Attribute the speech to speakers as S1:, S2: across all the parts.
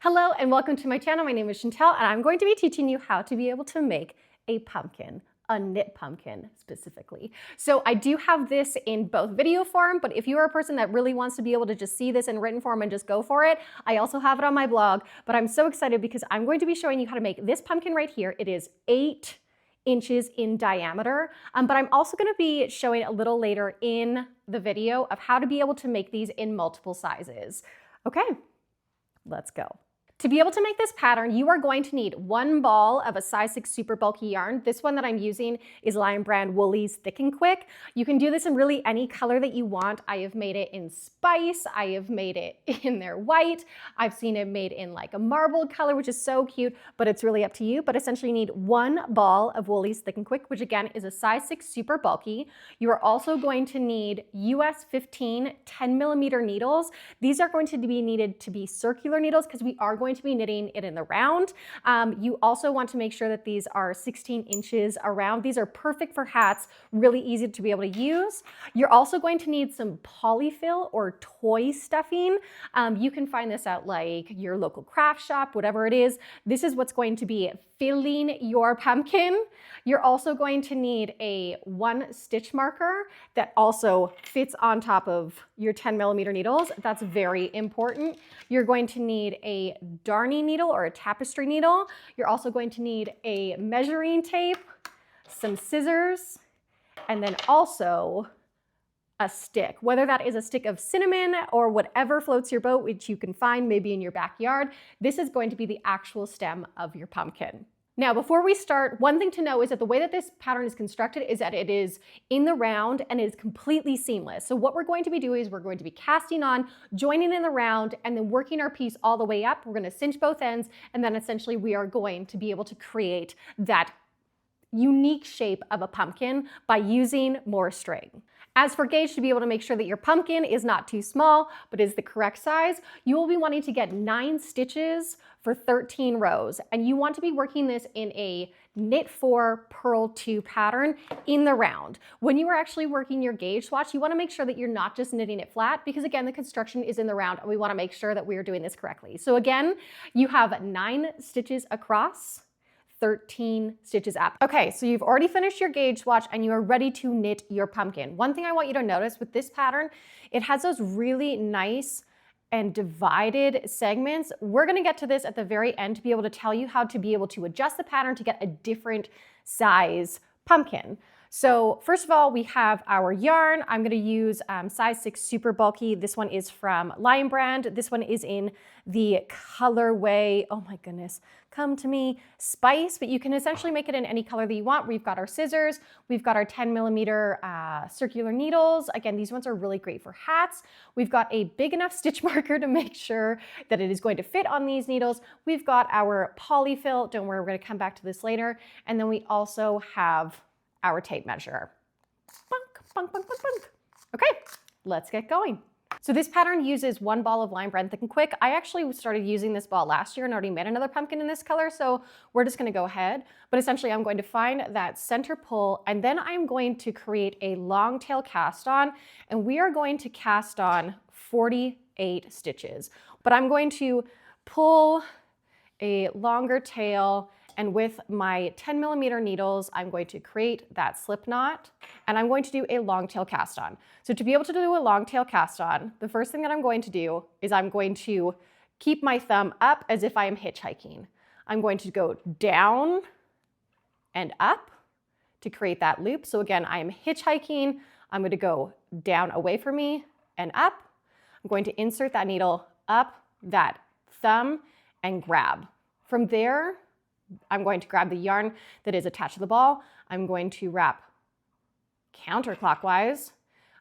S1: Hello and welcome to my channel. My name is Chantel and I'm going to be teaching you how to be able to make a pumpkin, a knit pumpkin specifically. So I do have this in both video form, but if you are a person that really wants to be able to just see this in written form and just go for it, I also have it on my blog. But I'm so excited because I'm going to be showing you how to make this pumpkin right here. It is 8 inches in diameter, but I'm also going to be showing a little later in the video of how to be able to make these in multiple sizes. Okay, let's go. To be able to make this pattern, you are going to need 1 ball of a size 6 super bulky yarn. This one that I'm using is Lion Brand Woolies Thick and Quick. You can do this in really any color that you want. I have made it in spice. I have made it in their white. I've seen it made in like a marbled color, which is so cute, but it's really up to you. But essentially you need 1 ball of Woolies Thick and Quick, which again is a size 6 super bulky. You are also going to need US 15 10mm needles. These are going to be needed to be circular needles because we are going to be knitting it in the round. You also want to make sure that these are 16 inches around. These are perfect for hats, really easy to be able to use. You're also going to need some polyfill or toy stuffing. You can find this at like your local craft shop, whatever it is. This is what's going to be filling your pumpkin. You're also going to need a 1 stitch marker that also fits on top of your 10mm needles. That's very important. You're going to need a darning needle or a tapestry needle. You're also going to need a measuring tape, some scissors, and then also a stick, whether that is a stick of cinnamon or whatever floats your boat, which you can find maybe in your backyard. This is going to be the actual stem of your pumpkin. Now, before we start, one thing to know is that the way that this pattern is constructed is that it is in the round and it is completely seamless. So what we're going to be doing is we're going to be casting on, joining in the round, and then working our piece all the way up. We're going to cinch both ends, and then essentially we are going to be able to create that unique shape of a pumpkin by using more string. As for gauge, to be able to make sure that your pumpkin is not too small, but is the correct size, you will be wanting to get 9 stitches for 13 rows. And you want to be working this in a knit 4, purl 2 pattern in the round. When you are actually working your gauge swatch, you want to make sure that you're not just knitting it flat, because again, the construction is in the round and we want to make sure that we are doing this correctly. So again, you have 9 stitches across, 13 stitches up. Okay, so you've already finished your gauge swatch and you are ready to knit your pumpkin. One thing I want you to notice with this pattern, it has those really nice and divided segments. We're gonna get to this at the very end to be able to tell you how to be able to adjust the pattern to get a different size pumpkin. So first of all, we have our yarn. I'm gonna use size 6 super bulky. This one is from Lion Brand. This one is in the colorway, oh my goodness, come to me, spice, but you can essentially make it in any color that you want. We've got our scissors, we've got our 10mm circular needles. Again, these ones are really great for hats. We've got a big enough stitch marker to make sure that it is going to fit on these needles. We've got our polyfill, don't worry, we're gonna come back to this later. And then we also have our tape measure. Bunk, bunk, bunk, bunk, bunk. Okay, let's get going. So this pattern uses 1 ball of Lion Brand Thick and Quick. I actually started using this ball last year and already made another pumpkin in this color, so we're just gonna go ahead. But essentially I'm going to find that center pull, and then I'm going to create a long tail cast on, and we are going to cast on 48 stitches. But I'm going to pull a longer tail, and with my 10mm needles, I'm going to create that slip knot, and I'm going to do a long tail cast on. So to be able to do a long tail cast on, the first thing that I'm going to do is I'm going to keep my thumb up as if I am hitchhiking. I'm going to go down and up to create that loop. So again, I am hitchhiking. I'm going to go down away from me and up. I'm going to insert that needle up, that thumb, and grab. From there, I'm going to grab the yarn that is attached to the ball. I'm going to wrap counterclockwise.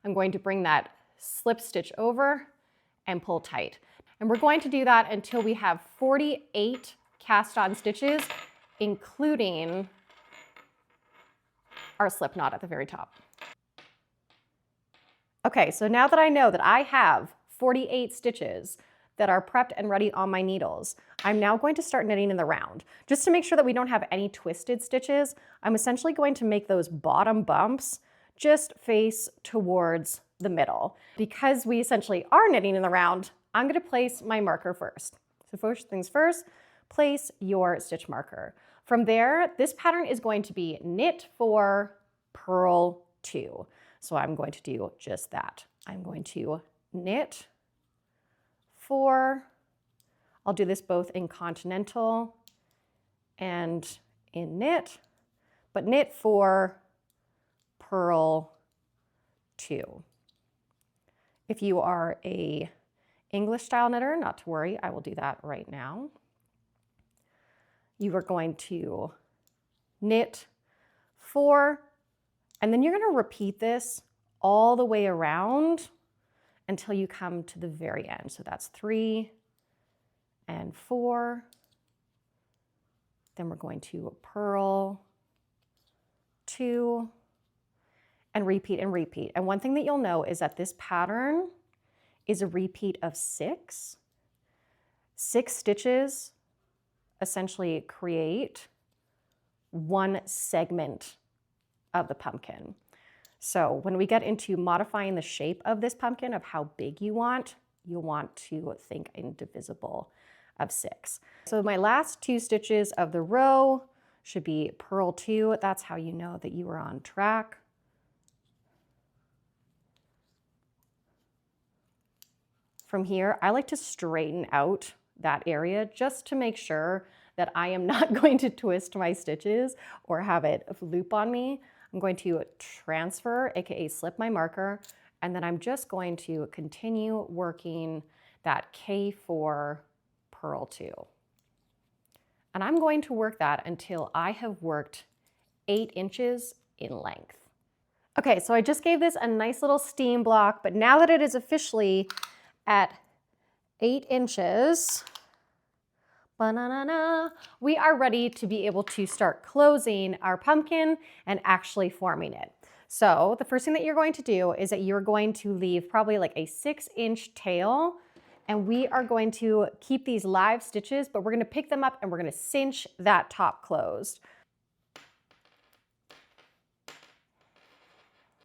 S1: I'm going to bring that slip stitch over and pull tight. And we're going to do that until we have 48 cast on stitches, including our slip knot at the very top. Okay, so now that I know that I have 48 stitches that are prepped and ready on my needles, I'm now going to start knitting in the round. Just to make sure that we don't have any twisted stitches, I'm essentially going to make those bottom bumps just face towards the middle. Because we essentially are knitting in the round, I'm going to place my marker first. So first things first, place your stitch marker. From there, this pattern is going to be knit 4, purl 2. So I'm going to do just that. I'm going to knit 4. I'll do this both in continental and in knit, but knit 4, purl 2. If you are a English style knitter, not to worry, I will do that right now. You are going to knit 4, and then you're going to repeat this all the way around until you come to the very end. So that's 3 and 4. Then we're going to purl 2 and repeat and repeat. And one thing that you'll know is that this pattern is a repeat of 6. 6 stitches essentially create one segment of the pumpkin. So when we get into modifying the shape of this pumpkin, of how big you'll want to think in divisible of 6. So my last 2 stitches of the row should be purl 2. That's how you know that you are on track. From here, I like to straighten out that area just to make sure that I am not going to twist my stitches or have it loop on me. I'm going to transfer, aka slip my marker, and then I'm just going to continue working that K4 purl 2. And I'm going to work that until I have worked 8 inches in length. Okay, so I just gave this a nice little steam block, but now that it is officially at 8 inches, we are ready to be able to start closing our pumpkin and actually forming it. So the first thing that you're going to do is that you're going to leave probably like a 6-inch tail, and we are going to keep these live stitches, but we're going to pick them up and we're going to cinch that top closed.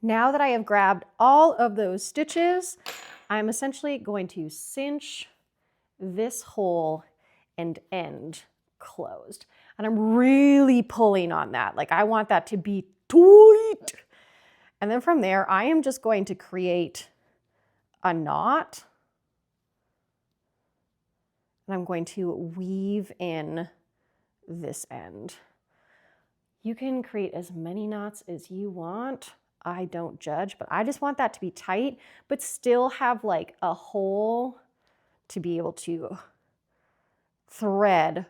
S1: Now that I have grabbed all of those stitches, I'm essentially going to cinch this hole and end closed. And I'm really pulling on that. Like I want that to be tight. And then from there, I am just going to create a knot. And I'm going to weave in this end. You can create as many knots as you want. I don't judge, but I just want that to be tight, but still have like a hole to be able to thread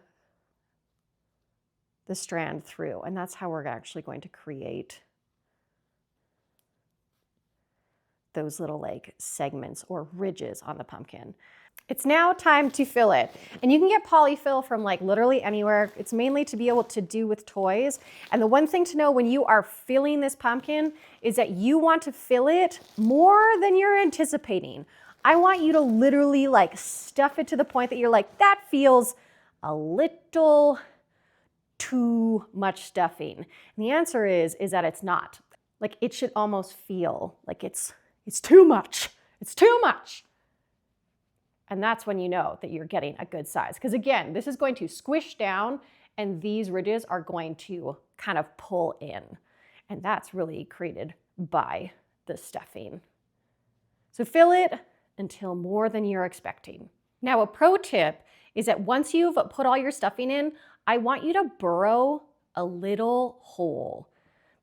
S1: the strand through. And that's how we're actually going to create those little like segments or ridges on the pumpkin. It's now time to fill it. And you can get polyfill from like literally anywhere. It's mainly to be able to do with toys. And the one thing to know when you are filling this pumpkin is that you want to fill it more than you're anticipating. I want you to literally like stuff it to the point that you're like, that feels a little too much stuffing. And the answer is that it's not. Like it should almost feel like it's too much. It's too much. And that's when you know that you're getting a good size. Because again, this is going to squish down and these ridges are going to kind of pull in. And that's really created by the stuffing. So fill it until more than you're expecting. Now a pro tip is that once you've put all your stuffing in, I want you to burrow a little hole.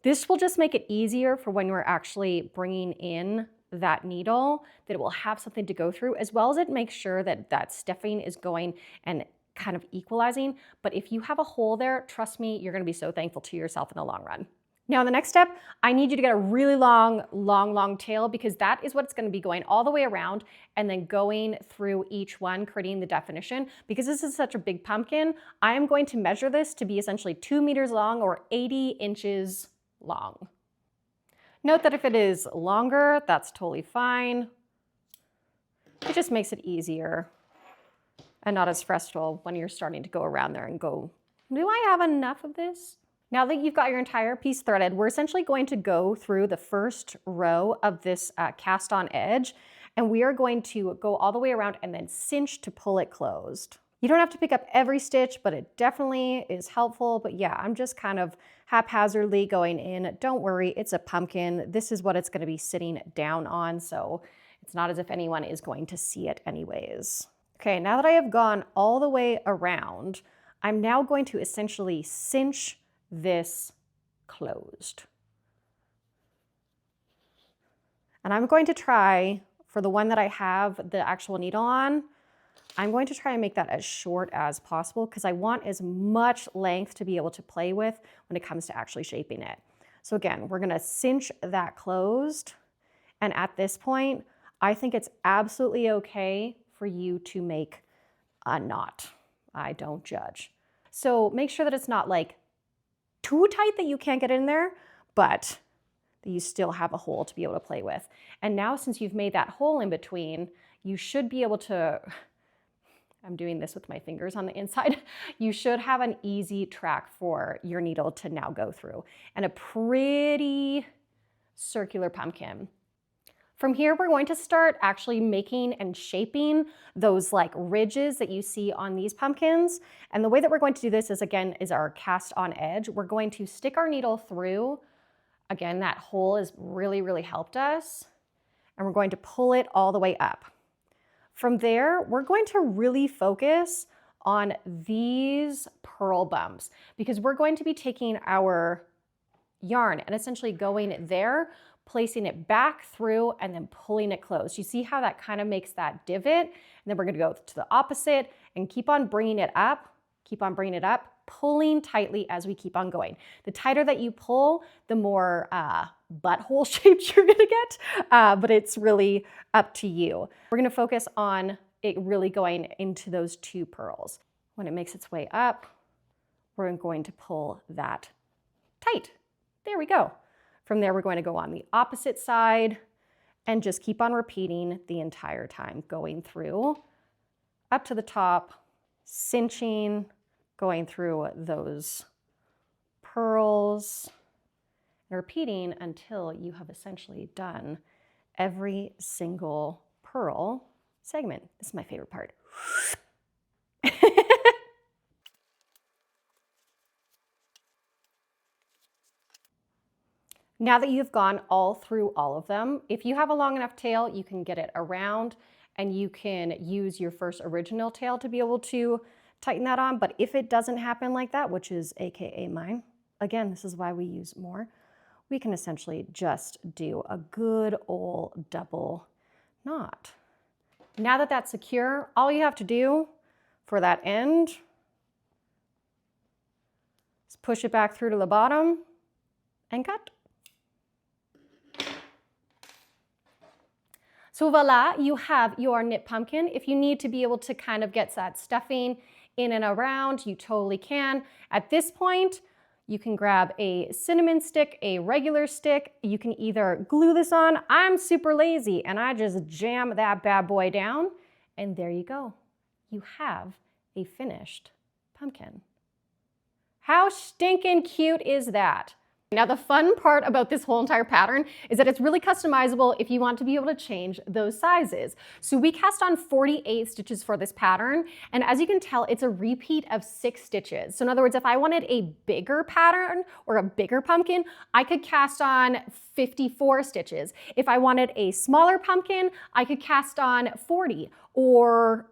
S1: This will just make it easier for when we're actually bringing in that needle, that it will have something to go through, as well as it makes sure that that stuffing is going and kind of equalizing. But if you have a hole there, trust me, you're gonna be so thankful to yourself in the long run. Now the next step, I need you to get a really long tail, because that is what's gonna be going all the way around and then going through each one, creating the definition. Because this is such a big pumpkin, I am going to measure this to be essentially 2 meters long or 80 inches long. Note that if it is longer, that's totally fine. It just makes it easier and not as stressful when you're starting to go around there and go, do I have enough of this? Now that you've got your entire piece threaded, we're essentially going to go through the first row of this cast on edge, and we are going to go all the way around and then cinch to pull it closed. You don't have to pick up every stitch, but it definitely is helpful. But yeah, I'm just kind of haphazardly going in. Don't worry, it's a pumpkin. This is what it's going to be sitting down on, so it's not as if anyone is going to see it anyways. Okay, now that I have gone all the way around, I'm now going to essentially cinch this closed. And I'm going to try, for the one that I have the actual needle on, I'm going to try and make that as short as possible because I want as much length to be able to play with when it comes to actually shaping it. So again, we're gonna cinch that closed. And at this point, I think it's absolutely okay for you to make a knot. I don't judge. So make sure that it's not like too tight that you can't get in there, but that you still have a hole to be able to play with. And now since you've made that hole in between, you should be able to, I'm doing this with my fingers on the inside, you should have an easy track for your needle to now go through, and a pretty circular pumpkin. From here, we're going to start actually making and shaping those like ridges that you see on these pumpkins. And the way that we're going to do this is, again, is our cast on edge. We're going to stick our needle through. Again, that hole has really, really helped us. And we're going to pull it all the way up. From there, we're going to really focus on these purl bumps because we're going to be taking our yarn and essentially going there, placing it back through and then pulling it closed. You see how that kind of makes that divot? And then we're gonna go to the opposite and keep on bringing it up, pulling tightly as we keep on going. The tighter that you pull, the more butthole shaped you're gonna get, but it's really up to you. We're gonna focus on it really going into those two purls. When it makes its way up, we're going to pull that tight. There we go. From there, we're going to go on the opposite side and just keep on repeating the entire time, going through up to the top, cinching, going through those purls, and repeating until you have essentially done every single purl segment. This is my favorite part. Now that you've gone all through all of them, if you have a long enough tail, you can get it around and you can use your first original tail to be able to tighten that on. But if it doesn't happen like that, which is AKA mine, again, this is why we use more, we can essentially just do a good old double knot. Now that that's secure, all you have to do for that end is push it back through to the bottom and cut. So voila, you have your knit pumpkin. If you need to be able to kind of get that stuffing in and around, you totally can. At this point, you can grab a cinnamon stick, a regular stick. You can either glue this on. I'm super lazy and I just jam that bad boy down and there you go. You have a finished pumpkin. How stinking cute is that? Now, the fun part about this whole entire pattern is that it's really customizable if you want to be able to change those sizes. So we cast on 48 stitches for this pattern, and as you can tell, it's a repeat of 6 stitches. So in other words, if I wanted a bigger pattern or a bigger pumpkin, I could cast on 54 stitches. If I wanted a smaller pumpkin, I could cast on 42 or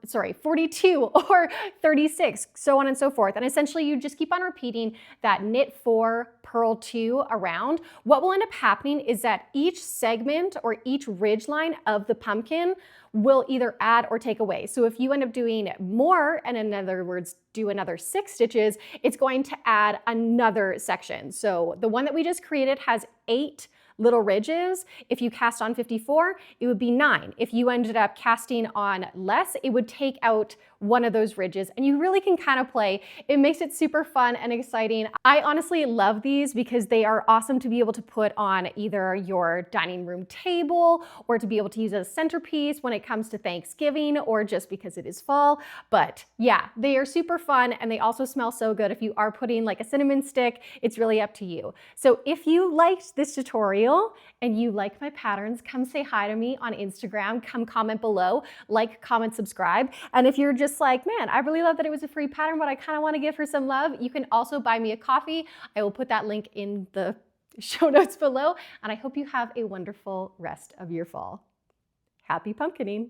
S1: 36, so on and so forth. And essentially you just keep on repeating that knit 4, purl 2 around. What will end up happening is that each segment or each ridge line of the pumpkin will either add or take away. So if you end up doing more, and in other words, do another 6 stitches, it's going to add another section. So the one that we just created has 8 little ridges. If you cast on 54, it would be 9. If you ended up casting on less, it would take out one of those ridges, and you really can kind of play. It makes it super fun and exciting. I honestly love these because they are awesome to be able to put on either your dining room table or to be able to use as a centerpiece when it comes to Thanksgiving or just because it is fall. But yeah, they are super fun and they also smell so good. If you are putting like a cinnamon stick, it's really up to you. So if you liked this tutorial and you like my patterns, come say hi to me on Instagram, come comment below, like, comment, subscribe. And if you're just just like, man, I really love that it was a free pattern, but I kind of want to give her some love, you can also buy me a coffee. I will put that link in the show notes below, and I hope you have a wonderful rest of your fall. Happy pumpkining!